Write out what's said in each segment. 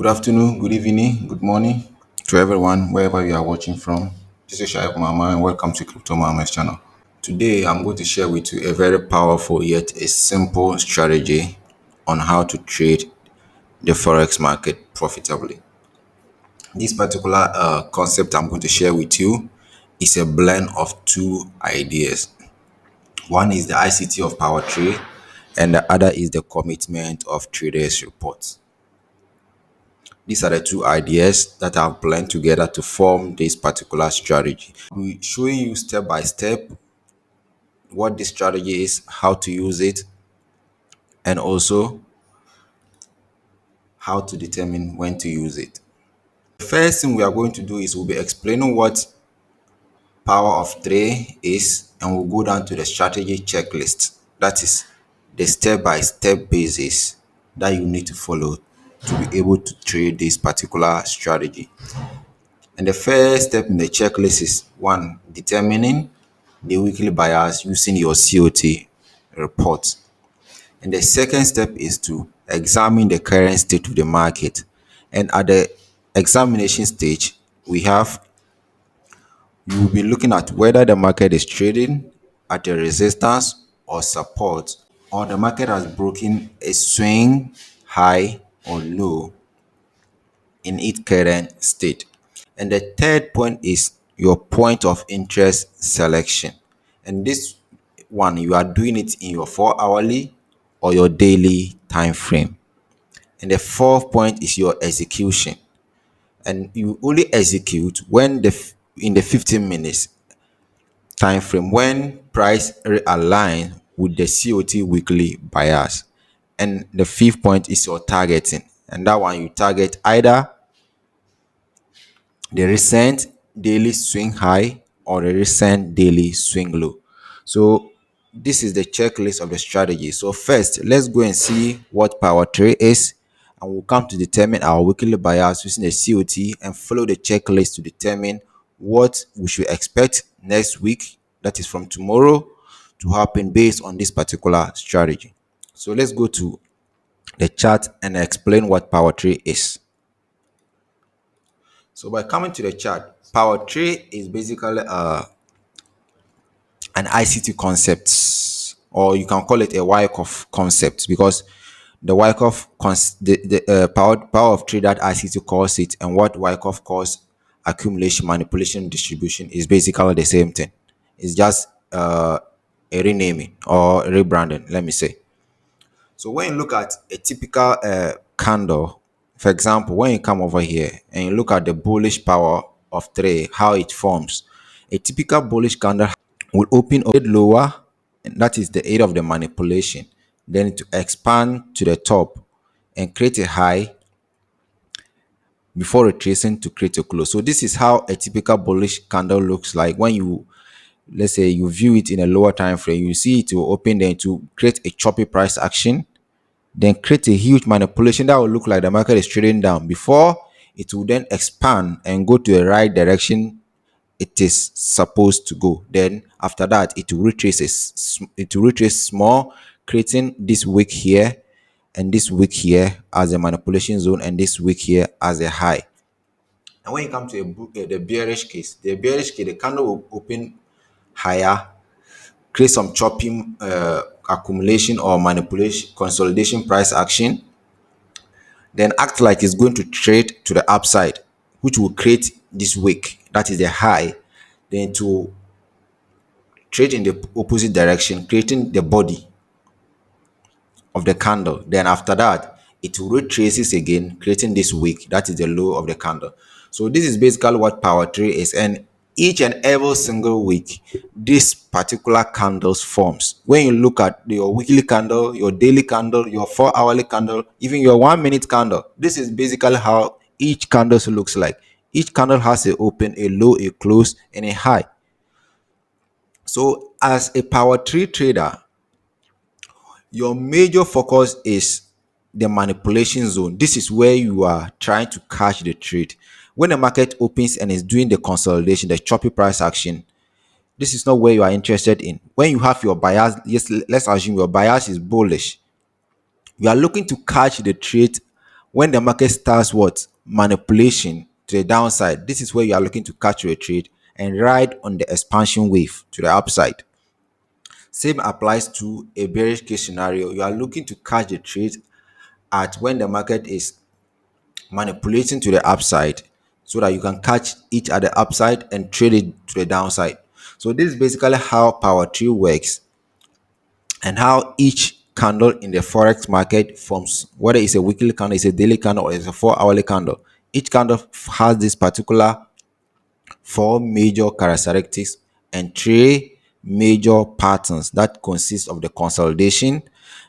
Good afternoon, good evening, good morning to everyone, wherever you are watching from. This is Shaib Mama, and welcome to Crypto Mama's channel. Today, I'm going to share with you a very powerful yet a simple strategy on how to trade the forex market profitably. This particular concept I'm going to share with you is a blend of two ideas. One is the ICT of power trade, and the other is the commitment of traders reports. These are the two ideas that I've blended together to form this particular strategy. We're showing you step by step what this strategy is, how to use it, and also how to determine when to use it. The first thing we are going to do is we'll be explaining what power of three is, and we'll go down to the strategy checklist. That is the step by step basis that you need to follow to be able to trade this particular strategy. And the first step in the checklist is one, determining the weekly bias using your COT report. And the second step is to examine the current state of the market. And at the examination stage, you will be looking at whether the market is trading at a resistance or support, or the market has broken a swing high or low in its current state. And the third point is your point of interest selection. And this one, you are doing it in your 4 hourly or your daily time frame. And the fourth point is your execution. And you only execute when in the 15 minutes time frame when price realign with the COT weekly bias. And the fifth point is your targeting. And that one you target either the recent daily swing high or the recent daily swing low. So this is the checklist of the strategy. So first, let's go and see what power trade is, and we'll come to determine our weekly bias using the COT and follow the checklist to determine what we should expect next week, that is from tomorrow, to happen based on this particular strategy. So let's go to the chart and explain what power trade is. So by coming to the chart, power trade is basically an ICT concept, or you can call it a Wyckoff concept, because the Wyckoff power of trade that ICT calls it and what Wyckoff calls accumulation, manipulation, distribution is basically the same thing. It's just a renaming or rebranding, let me say. So when you look at a typical candle, for example, when you come over here and you look at the bullish power of three, how it forms, a typical bullish candle will open a bit lower, and that is the aid of the manipulation, then to expand to the top and create a high before retracing to create a close. So this is how a typical bullish candle looks like. When you, let's say, you view it in a lower time frame, you see it will open, then to create a choppy price action, then create a huge manipulation that will look like the market is trading down before it will then expand and go to the right direction it is supposed to go. Then after that, it will retrace small, creating this wick here and this wick here as a manipulation zone, and this wick here as a high. And when you come to the bearish case, the candle will open higher, create some chopping accumulation or manipulation consolidation price action, then act like it's going to trade to the upside, which will create this wick, that is the high, then to trade in the opposite direction, creating the body of the candle. Then after that, it will retraces again, creating this wick, that is the low of the candle. So this is basically what power trade is, and each and every single week this particular candles forms. When you look at your weekly candle, your daily candle, your 4 hourly candle, even your 1 minute candle, this is basically how each candle looks like. Each candle has a open, a low, a close, and a high. So as a power trade trader, your major focus is the manipulation zone. This is where you are trying to catch the trade. When the market opens and is doing the consolidation, the choppy price action, this is not where you are interested in. When you have your bias, yes, let's assume your bias is bullish. You are looking to catch the trade When the market starts what? Manipulation to the downside, this is where you are looking to catch your trade and ride on the expansion wave to the upside. Same applies to a bearish case scenario. You are looking to catch the trade at when the market is manipulating to the upside so that you can catch it at the upside and trade it to the downside. So this is basically how power tree works and how each candle in the forex market forms, whether it's a weekly candle, it's a daily candle, or it's a 4 hourly candle. Each candle has this particular four major characteristics and three major patterns that consist of the consolidation,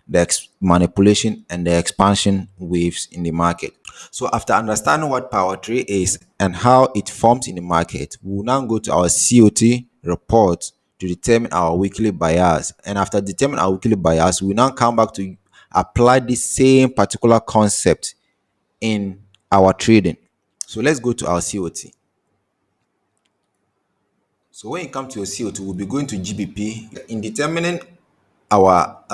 the manipulation, and the expansion waves in the market. So after understanding what power tree is and how it forms in the market, we will now go to our COT report to determine our weekly bias. And after determining our weekly bias, we now come back to apply the same particular concept in our trading. So let's go to our COT. So when you come to your CO2, we'll be going to GBP. In determining our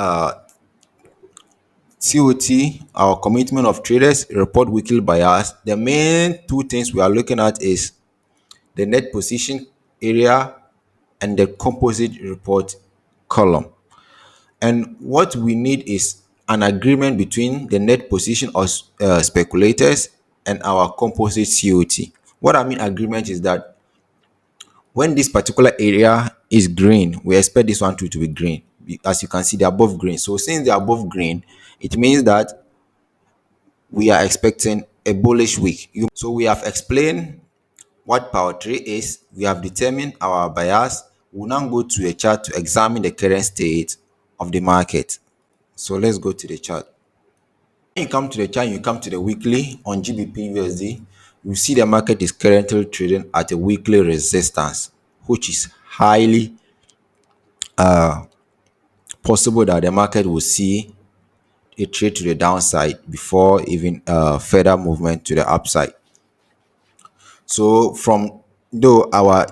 COT, our commitment of traders report weekly bias, the main two things we are looking at is the net position area and the composite report column. And what we need is an agreement between the net position of speculators and our composite COT. What I mean agreement is that when this particular area is green, we expect this one to be green. As you can see, they're both green. So since they are both green, it means that we are expecting a bullish week. So we have explained what power tree is. We have determined our bias. We'll now go to a chart to examine the current state of the market. So let's go to the chart. When you come to the chart, you come to the weekly on GBP USD, you see the market is currently trading at a weekly resistance, which is highly possible that the market will see a trade to the downside before even further movement to the upside. So from though our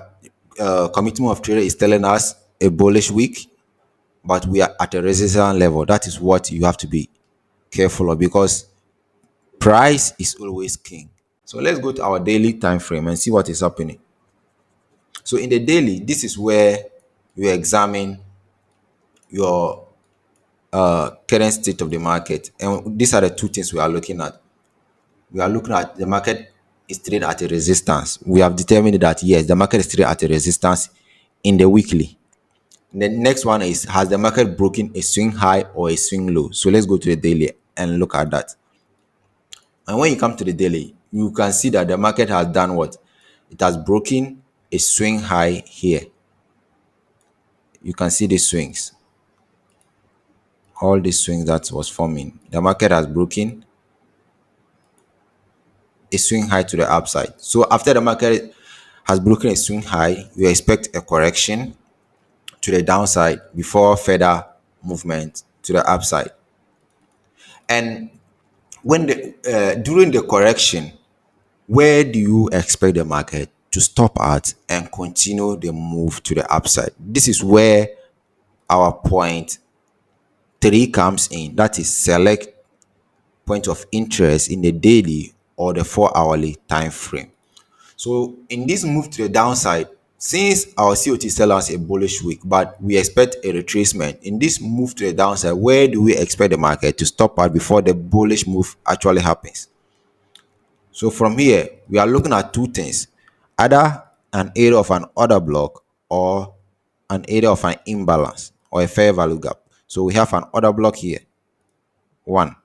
commitment of trader is telling us a bullish week, but we are at a resistance level. That is what you have to be careful of, because price is always king. So let's go to our daily time frame and see what is happening. So in the daily, this is where you examine your current state of the market, and these are the two things we are looking at. We are looking at the market is trading at a resistance. We have determined that yes, the market is trading at a resistance in the weekly. The next one is, has the market broken a swing high or a swing low? So let's go to the daily and look at that. And when you come to the daily, you can see that the market has done what? It has broken a swing high here. You can see the swings, all the swings that was forming. The market has broken a swing high to the upside. So after the market has broken a swing high, you expect a correction to the downside before further movement to the upside. And when the during the correction, where do you expect the market to stop at and continue the move to the upside? This is where our point 3 comes in. That is, select point of interest in the daily or the 4 hourly time frame. So in this move to the downside, since our COT tell us a bullish week, but we expect a retracement, in this move to the downside, where do we expect the market to stop at before the bullish move actually happens? So from here, we are looking at two things: either an area of an order block or an area of an imbalance or a fair value gap. So we have an order block here, one,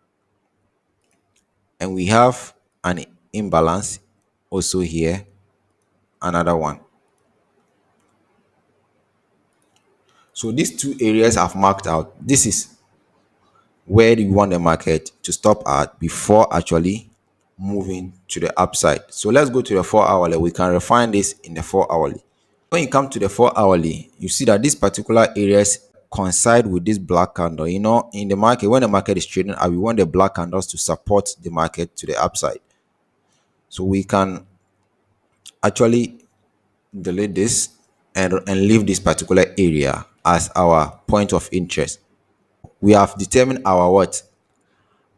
and we have an imbalance also here, another one. So these two areas I've marked out. This is where you want the market to stop at before actually moving to the upside. So let's go to the 4 hourly. We can refine this in the 4 hourly. When you come to the 4 hourly, you see that these particular areas coincide with this black candle. You know, in the market, when the market is trading, we want the black candles to support the market to the upside. So we can actually delete this and leave this particular area as our point of interest. We have determined our what?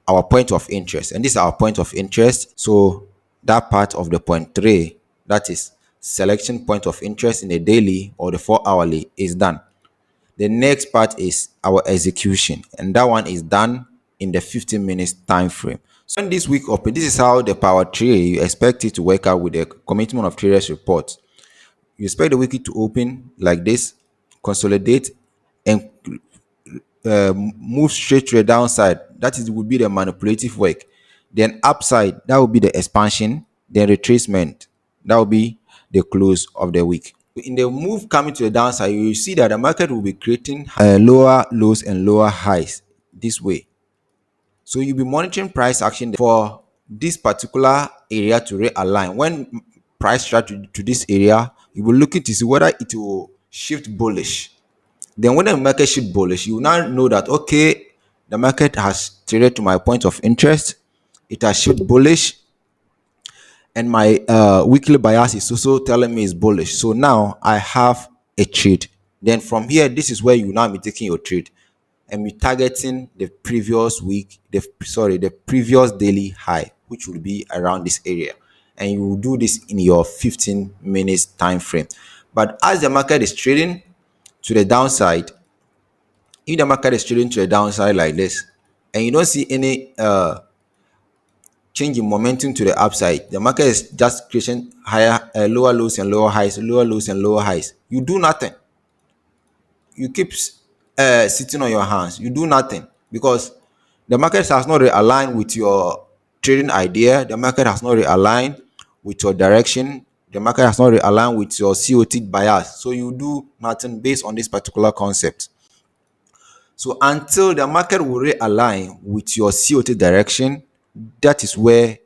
our point of interest, and this is our point of interest. So that part of the point 3, that is selection point of interest in the daily or the 4 hourly, is done. The next part is our execution, and that one is done in the 15 minutes time frame. So in this week open, this is how the power trade you expect it to work out with the commitment of traders report. You expect the wiki to open like this, consolidate, and move straight to the downside. That is would be the manipulative work. Then upside, that would be the expansion. Then retracement, that will be the close of the week. In the move coming to the downside, you will see that the market will be creating lower lows and lower highs this way. So you'll be monitoring price action for this particular area to realign. When price start to this area, you will look to see whether it will shift bullish. Then when the market shift bullish, you will now know that okay, the market has traded to my point of interest, it has shift bullish, and my weekly bias is also telling me it's bullish. So now I have a trade. Then from here, this is where you now be taking your trade and be targeting the previous week, the previous daily high, which will be around this area. And you will do this in your 15 minutes time frame. But as the market is trading to the downside, if the market is trading to the downside like this, and you don't see any change in momentum to the upside, the market is just creating higher, lower lows and lower highs, lower lows and lower highs. You do nothing. You keep sitting on your hands. You do nothing because the market has not realigned with your trading idea. The market has not realigned with your direction. The market has not realigned with your COT bias. So you do nothing based on this particular concept. So until the market will realign with your COT direction, that is where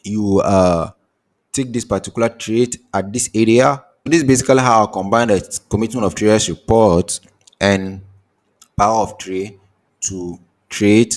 you take this particular trade at this area. This is basically how I combine the commitment of traders report and power of trade to trade